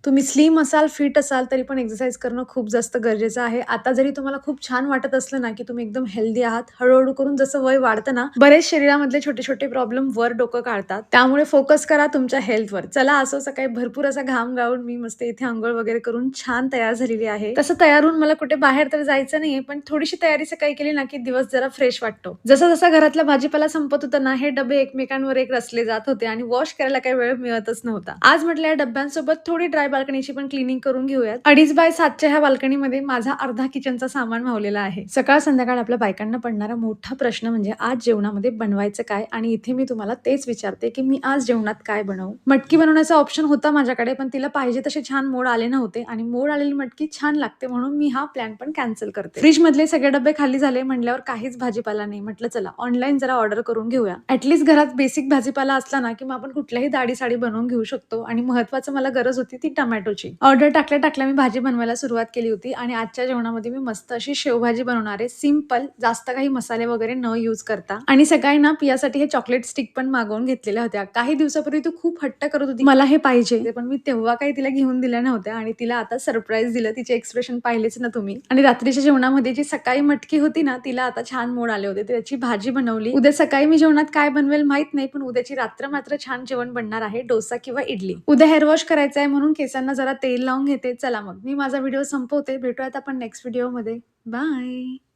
तुम्ही स्लिम असाल, फिट असाल, तरी पण एक्सरसाइज करणं खूप जास्त गरजेचं आहे. आता जरी तुम्हाला खूप छान वाटत असलं ना, की तुम्ही एकदम हेल्दी आहात, हळू-हळू करून जसं वय वाढतं ना, बरेच शरीरामधले छोटे-छोटे प्रॉब्लेम वर डोकं काढतात. त्यामुळे फोकस करा तुमच्या हेल्थवर. चला असं सकाळी भरपूर असा घाम गाळून मी मस्त इथे अंघोळ वगैरे करून छान तयार झालेली आहे. तसं तयार होऊन मला कुठे बाहेर तर जायचं नाहीये, पण थोडीशी तयारी सकाळी केली ना, की दिवस जरा फ्रेश वाटतो. जसा-जसा घरातला भाजीपाला संपत होता ना, हे डबे एकमेकांवर एक रचले जात होते आणि वॉश करायला काही वेळ मिळतच नव्हता. आज म्हटलं या डब्यांसोबत थोडी ड्राय बाल्कनीची पण क्लिनिंग करून घेऊयात. 2.5 बाय 7च्या ह्या बाल्कनीमध्ये माझा अर्धा किचनचा सामान मावलेला आहे. सकाळ संध्याकाळ आपल्या बायकांना पडणारा मोठा प्रश्न म्हणजे आज जेवणामध्ये बनवायचं काय? आणि इथे मी तुम्हाला तेच विचारते, की मी आज जेवणात काय बनवू? मटकी बनवण्याचा ऑप्शन होता माझ्याकडे, पण तिला पाहिजे तसे छान मोड आले नव्हते आणि मोड आलेली मटकी छान लागते म्हणून मी हा प्लॅन पण कॅन्सल करते. फ्रीज मधले सगळे डबे खाली झाले म्हटल्यावर काहीच भाजीपाला नाही. म्हटलं चला ऑनलाईन जरा ऑर्डर करून घेऊया. ऍटलीस्ट घरात बेसिक भाजीपाला असला ना, की मग आपण कुठल्याही दाढी साडी बनवून घेऊ शकतो. आणि महत्वाचं मला गरज होती ती टोमॅटोची. ऑर्डर टाकल्या मी भाजी बनवायला सुरुवात केली होती आणि आजच्या जेवणामध्ये मी मस्त अशी शेवभाजी बनवणार आहे. सिंपल, जास्त काही मसाले वगैरे न यूज करता. आणि सकाळी ना पियासाठी हे चॉकलेट स्टिक पण मागवून घेतलेल्या होत्या. काही दिवसापूर्वी तू खूप हट्ट करत होती मला हे पाहिजे, पण मी तेव्हा काही तिला घेऊन दिल्या नव्हत्या आणि तिला आता सरप्राईज दिलं. तिचे एक्सप्रेशन पाहिलेच ना तुम्ही. आणि रात्रीच्या जेवणामध्ये जी सकाळी मटकी होती ना, तिला आता छान मोड आले होते. त्याची भाजी बनवली. उद्या सकाळी मी जेवणात काय बनवेल माहित नाही, पण उद्याची रात्र मात्र छान जेवण बनणार आहे. डोसा किंवा इडली. उद्या हेअर वॉश करायचा आहे म्हणून केसांना जरा तेल लावून घेते. चला मग मी माझा व्हिडिओ संपवते. भेटूयात आपण नेक्स्ट व्हिडिओमध्ये. बाय.